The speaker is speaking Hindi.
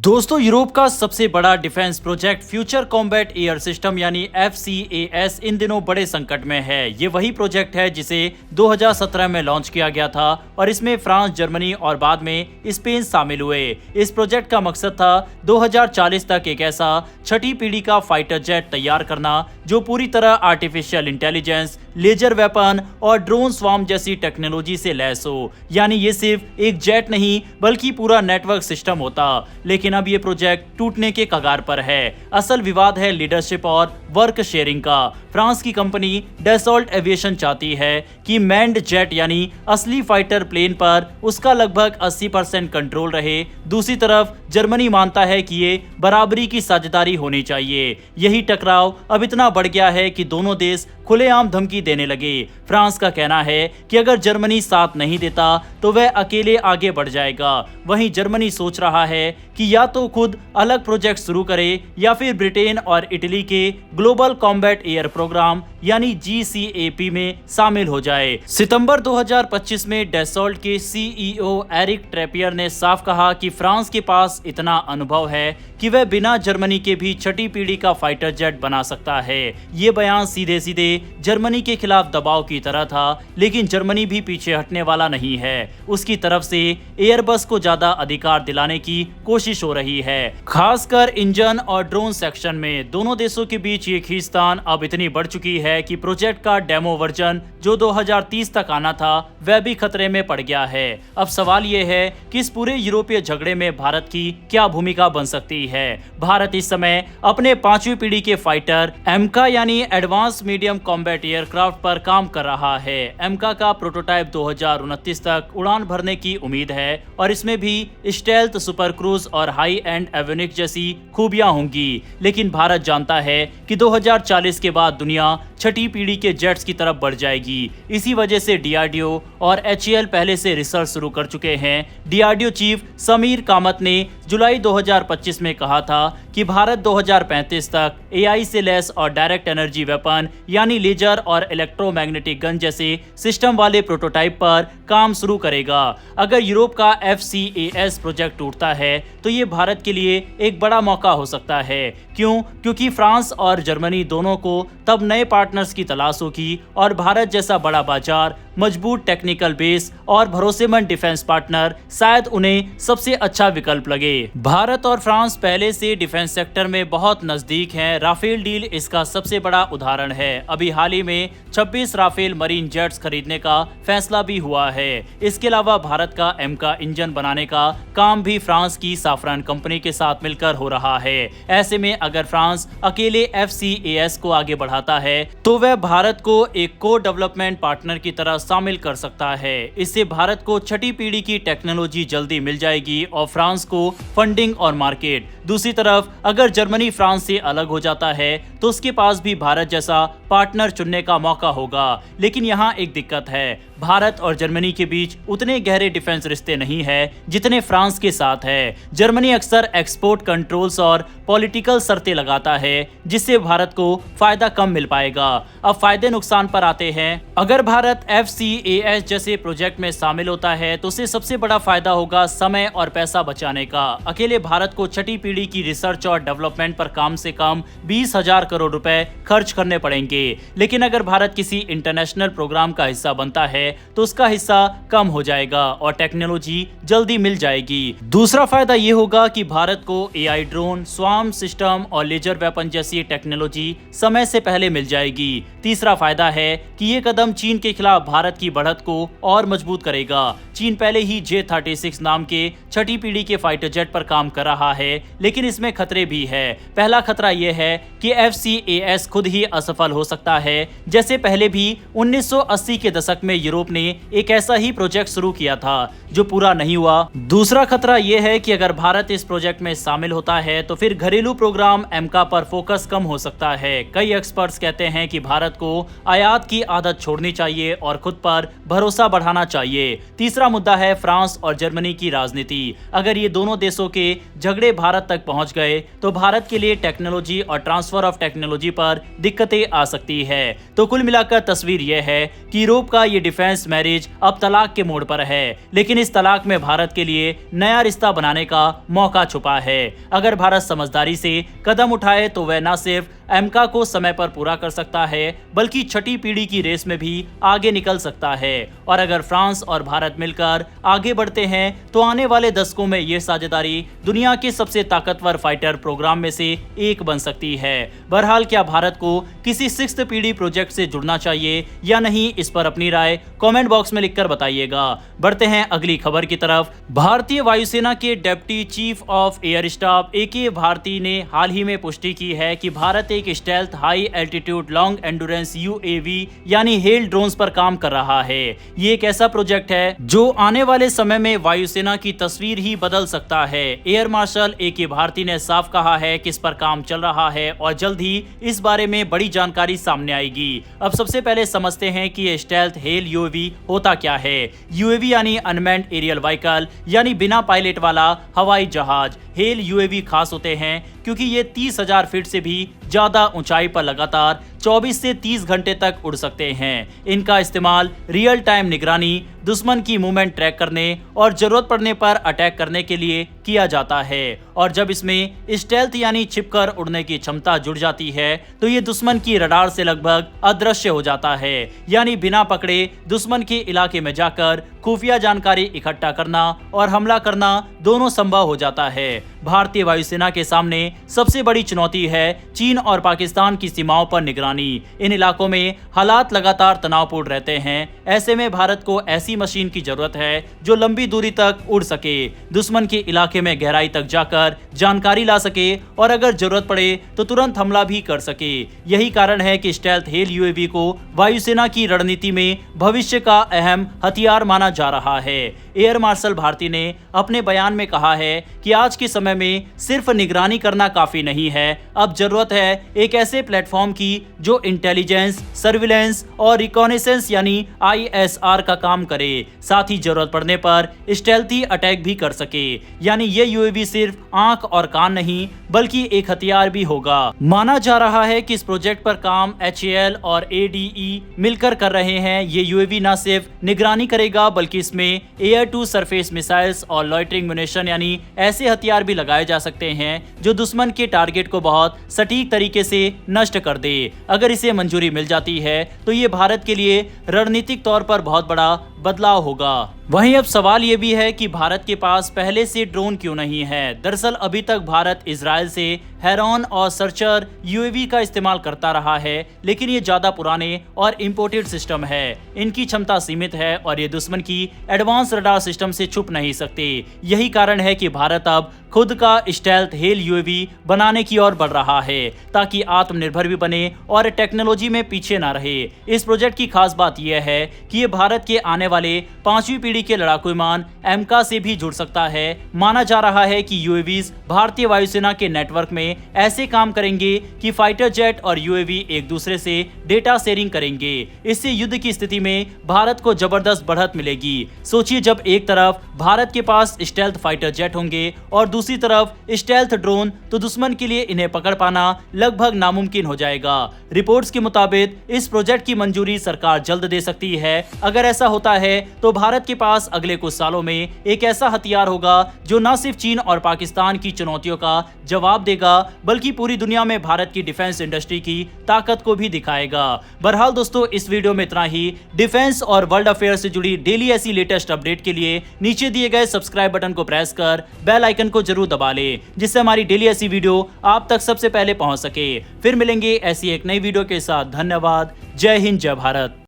दोस्तों, यूरोप का सबसे बड़ा defence project future combat air system यानी FCAS इन दिनों बड़े संकट में है। ये वही प्रोजेक्ट है जिसे 2017 में लॉन्च किया गया था और इसमें फ्रांस, जर्मनी और बाद में स्पेन शामिल हुए। इस प्रोजेक्ट का मकसद था 2040 तक एक ऐसा छठी पीढ़ी का फाइटर जेट तैयार करना जो पूरी तरह आर्टिफिशियल इंटेलिजेंस, लेजर वेपन और ड्रोन स्वार्म जैसी टेक्नोलॉजी से लैस हो। यानी ये सिर्फ एक जेट नहीं बल्कि पूरा नेटवर्क सिस्टम होता। लेकिन अब ये प्रोजेक्ट टूटने के कगार पर है। असल विवाद है लीडरशिप और वर्क शेयरिंग का। फ्रांस की कंपनी डैसॉल्ट एविएशन चाहती है कि मैन्ड जेट यानी असली फाइटर प्लेन पर उसका लगभग 80% कंट्रोल रहे। दूसरी तरफ जर्मनी मानता है कि ये बराबरी की साझेदारी होनी चाहिए। यही टकराव अब इतना बढ़ गया है कि दोनों देश खुलेआम धमकी देने लगे। फ्रांस का कहना है कि अगर जर्मनी साथ नहीं देता तो वह अकेले आगे बढ़ जाएगा। वहीं जर्मनी सोच रहा है कि या तो खुद अलग प्रोजेक्ट शुरू करे या फिर ब्रिटेन और इटली के ग्लोबल कॉम्बैट एयर प्रोग्राम यानी GCAP में शामिल हो जाए। सितंबर 2025 में डैसॉल्ट के CEO एरिक ट्रैपियर ने साफ कहा कि फ्रांस के पास इतना अनुभव है कि वह बिना जर्मनी के भी छठी पीढ़ी का फाइटर जेट बना सकता है। ये बयान सीधे सीधे जर्मनी के खिलाफ दबाव की तरह था, लेकिन जर्मनी भी पीछे हटने वाला नहीं है। उसकी तरफ से एयरबस को ज्यादा अधिकार दिलाने की कोशिश हो रही है, खासकर इंजन और ड्रोन सेक्शन में। दोनों देशों के बीच ये खींचतान अब इतनी बढ़ चुकी है कि प्रोजेक्ट का डेमो वर्जन जो 2030 तक आना था वह भी खतरे में पड़ गया है। अब सवाल ये है कि इस पूरे यूरोपीय झगड़े में भारत की क्या भूमिका बन सकती है। भारत इस समय अपने 5वीं पीढ़ी के फाइटर एमका यानी एडवांस मीडियम कॉम्बैट एयरक्राफ्ट पर काम कर रहा है। एमका का प्रोटोटाइप 2029 तक उड़ान भरने की उम्मीद है और इसमें भी स्टेल्थ, सुपर क्रूज और हाई एंड एवियोनिक्स जैसी खूबियां होंगी। लेकिन भारत जानता है कि 2040 के बाद दुनिया छठी पीढ़ी के जेट्स की तरफ बढ़ जाएगी। इसी वजह से DRDO और HAL पहले से रिसर्च शुरू कर चुके हैं। DRDO चीफ समीर कामत ने जुलाई 2025 में कहा था कि भारत 2035 तक AI से लैस और डायरेक्ट एनर्जी वेपन यानी लेजर और इलेक्ट्रोमैग्नेटिक गन जैसे सिस्टम वाले प्रोटोटाइप पर काम शुरू करेगा। अगर यूरोप का FCAS प्रोजेक्ट टूटता है तो ये भारत के लिए एक बड़ा मौका हो सकता है। क्यों? क्योंकि फ्रांस और जर्मनी दोनों को तब नए पार्टनर्स की तलाश होगी और भारत जैसा बड़ा बाजार, मजबूत टेक्निकल बेस और भरोसेमंद डिफेंस पार्टनर शायद उन्हें सबसे अच्छा विकल्प लगे। भारत और फ्रांस पहले से डिफेंस सेक्टर में बहुत नजदीक हैं। राफेल डील इसका सबसे बड़ा उदाहरण है। अभी हाल ही में 26 राफेल मरीन जेट्स खरीदने का फैसला भी हुआ है। इसके अलावा भारत का एमका इंजन बनाने का काम भी फ्रांस की साफरान कंपनी के साथ मिलकर हो रहा है। ऐसे में अगर फ्रांस अकेले FCAS को आगे बढ़ाता है तो वह भारत को एक को डेवलपमेंट पार्टनर की तरह शामिल कर सकता है। इससे भारत को छठी पीढ़ी की टेक्नोलॉजी जल्दी मिल जाएगी और फ्रांस को फंडिंग और मार्केट। दूसरी तरफ अगर जर्मनी फ्रांस से अलग हो जाता है तो उसके पास भी भारत जैसा पार्टनर चुनने का मौका होगा। लेकिन यहाँ एक दिक्कत है, भारत और जर्मनी के बीच उतने गहरे डिफेंस रिश्ते नहीं है जितने फ्रांस के साथ है। जर्मनी अक्सर एक्सपोर्ट कंट्रोल्स और पॉलिटिकल शर्तें लगाता है जिससे भारत को फायदा कम मिल पाएगा। अब फायदे नुकसान पर आते हैं। अगर भारत FCAS जैसे प्रोजेक्ट में शामिल होता है तो उसे सबसे बड़ा फायदा होगा समय और पैसा बचाने का। अकेले भारत को छठी पीढ़ी की रिसर्च और डेवलपमेंट पर कम से कम 20,000 करोड़ रुपए खर्च करने पड़ेंगे। लेकिन अगर भारत किसी इंटरनेशनल प्रोग्राम का हिस्सा बनता है तो उसका हिस्सा कम हो जाएगा और टेक्नोलॉजी जल्दी मिल जाएगी। दूसरा फायदा ये होगा कि भारत को AI ड्रोन, स्वार्म सिस्टम और लेजर वेपन जैसी टेक्नोलॉजी समय से पहले मिल जाएगी। तीसरा फायदा है कि ये कदम चीन के खिलाफ भारत की बढ़त को और मजबूत करेगा। चीन पहले ही J-36 नाम के छठी पीढ़ी के फाइटर जेट पर काम कर रहा है, लेकिन इसमें खतरे भी है। पहला खतरा यह है कि FCAS खुद ही असफल हो सकता है, जैसे पहले भी 1980 के दशक में यूरोप ने एक ऐसा ही प्रोजेक्ट शुरू किया था जो पूरा नहीं हुआ। दूसरा खतरा यह है कि अगर भारत इस प्रोजेक्ट में शामिल होता है तो फिर घरेलू प्रोग्राम एमका पर फोकस कम हो सकता है। कई एक्सपर्ट्स कहते हैं कि भारत को आयात की आदत छोड़नी चाहिए और खुद पर भरोसा बढ़ाना चाहिए। तीसरा दूसरा मुद्दा है फ्रांस और जर्मनी की राजनीति। अगर ये दोनों देशों के झगड़े भारत तक पहुंच गए तो भारत के लिए टेक्नोलॉजी और ट्रांसफर ऑफ टेक्नोलॉजी पर दिक्कतें आ सकती है। तो कुल मिलाकर तस्वीर यह है कि यूरोप का ये डिफेंस मैरिज अब तलाक के मोड़ पर है, लेकिन इस तलाक में भारत के लिए नया रिश्ता बनाने का मौका छुपा है। अगर भारत समझदारी से कदम उठाए तो वह न सिर्फ एमका को समय पर पूरा कर सकता है बल्कि छठी पीढ़ी की रेस में भी आगे निकल सकता है। और अगर फ्रांस और भारत मिलकर आगे बढ़ते हैं तो आने वाले दशकों में यह साझेदारी दुनिया के सबसे ताकतवर फाइटर प्रोग्राम में से एक बन सकती है। बहरहाल क्या भारत को किसी 6th पीढ़ी प्रोजेक्ट से जुड़ना चाहिए या नहीं, इस पर अपनी राय कमेंट बॉक्स में लिखकर बताइएगा। बढ़ते हैं अगली खबर की तरफ। भारतीय वायुसेना के deputy chief of air staff AK Bharti ने हाल ही में पुष्टि की है कि भारत एक stealth high altitude long endurance UAV यानी हेल ड्रोन्स पर काम कर रहा है। ये एक ऐसा प्रोजेक्ट है जो आने वाले समय में वायुसेना की तस्वीर ही बदल सकता है। एयर मार्शल AK भारती ने साफ कहा है कि इस पर काम चल रहा है और जल्द ही इस बारे में बड़ी जानकारी सामने आएगी। अब सबसे पहले समझते हैं कि ये स्टेल्थ हेल UAV होता क्या है। UAV यानी अनमैन्ड एरियल व्हीकल यानी बिना पायलट वाला हवाई जहाज। हेल UAV खास होते हैं क्योंकि ये 30,000 फीट से भी ज्यादा ऊंचाई पर लगातार 24 से 30 घंटे तक उड़ सकते हैं। इनका इस्तेमाल रियल टाइम निगरानी, दुश्मन की मूवमेंट ट्रैक करने और जरूरत पड़ने पर अटैक करने के लिए किया जाता है। और जब इसमें स्टेल्थ यानी छिपकर उड़ने की क्षमता जुड़ जाती है तो ये दुश्मन की रडार से लगभग अदृश्य हो जाता है, यानी बिना पकड़े दुश्मन के इलाके में जाकर खुफिया जानकारी इकट्ठा करना और हमला करना दोनों संभव हो जाता है। भारतीय वायुसेना के सामने सबसे बड़ी चुनौती है चीन और पाकिस्तान की सीमाओं पर निगरानी। इन इलाकों में हालात लगातार तनावपूर्ण रहते हैं। ऐसे में भारत को ऐसी मशीन की जरूरत है जो लंबी दूरी तक उड़ सके, दुश्मन के इलाके में गहराई तक जाकर जानकारी ला सके और अगर जरूरत पड़े तो तुरंत हमला भी कर सके। यही कारण है कि स्टेल्थ हेल UAV को वायुसेना की रणनीति में भविष्य का अहम हथियार माना जा रहा है। एयर मार्शल भारती ने अपने बयान में कहा है कि आज के समय में सिर्फ निगरानी करना काफी नहीं है, अब जरूरत है एक ऐसे प्लेटफॉर्म की जो इंटेलिजेंस, सर्विलेंस और रिकॉनेसेंस यानी ISR का काम करे, साथ ही जरूरत पड़ने पर स्टेल्थी अटैक भी कर सके। यानी ये UAV सिर्फ आंख और कान नहीं बल्कि एक हथियार भी होगा। माना जा रहा है कि इस प्रोजेक्ट पर काम HAL और ADE मिलकर कर रहे हैं। ये UAV न सिर्फ निगरानी करेगा बल्कि इसमें एयर टू सरफेस मिसाइल्स और लॉइटरिंग म्यूनिशन यानी ऐसे हथियार भी लगाए जा सकते हैं जो दुश्मन के टारगेट को बहुत सटीक तरीके से नष्ट कर दे। अगर इसे मंजूरी मिल जाती है तो ये भारत के लिए रणनीतिक तौर पर बहुत बड़ा बदलाव होगा। वहीं अब सवाल ये भी है कि भारत के पास पहले से ड्रोन क्यों नहीं है। दरअसल अभी तक भारत इजराइल से हेरॉन और सर्चर UAV का इस्तेमाल करता रहा है, लेकिन ये ज्यादा पुराने और इम्पोर्टेड सिस्टम है। इनकी क्षमता सीमित है और ये दुश्मन की एडवांस रडार सिस्टम से छुप नहीं सकते। यही कारण है कि भारत अब खुद का स्टेल्थ हेल UAV बनाने की ओर बढ़ रहा है ताकि आत्मनिर्भर भी बने और टेक्नोलॉजी में पीछे ना रहे। इस प्रोजेक्ट की खास बात यह है कि ये भारत के आने वाले 5वीं पीढ़ी के लड़ाकू विमान एमका से भी जुड़ सकता है। माना जा रहा है कि UAVs भारतीय वायुसेना के नेटवर्क में ऐसे काम करेंगे कि फाइटर जेट और UAV एक दूसरे से डेटा शेयरिंग करेंगे। इससे युद्ध की स्थिति में भारत को जबरदस्त बढ़त मिलेगी। सोचिए, जब एक तरफ भारत के पास स्टेल्थ फाइटर जेट होंगे और दूसरी तरफ स्टेल्थ ड्रोन, तो दुश्मन के लिए इन्हें पकड़ पाना लगभग नामुमकिन हो जाएगा। रिपोर्ट्स के मुताबिक इस प्रोजेक्ट की मंजूरी सरकार जल्द दे सकती है। अगर ऐसा होता है तो भारत के पास अगले कुछ सालों में एक ऐसा हथियार होगा जो न सिर्फ चीन और पाकिस्तान की चुनौतियों का जवाब देगा बल्कि पूरी दुनिया में भारत की डिफेंस इंडस्ट्री की ताकत को भी दिखाएगा। बहरहाल दोस्तों, इस वीडियो में इतना ही। डिफेंस और वर्ल्ड अफेयर से जुड़ी डेली ऐसी लेटेस्ट अपडेट के लिए नीचे दिए गए सब्सक्राइब बटन को प्रेस कर बेल आइकन को जरूर दबा ले, जिससे हमारी डेली ऐसी वीडियो आप तक सबसे पहले पहुंच सके। फिर मिलेंगे ऐसी एक नई वीडियो के साथ। धन्यवाद। जय हिंद, जय भारत।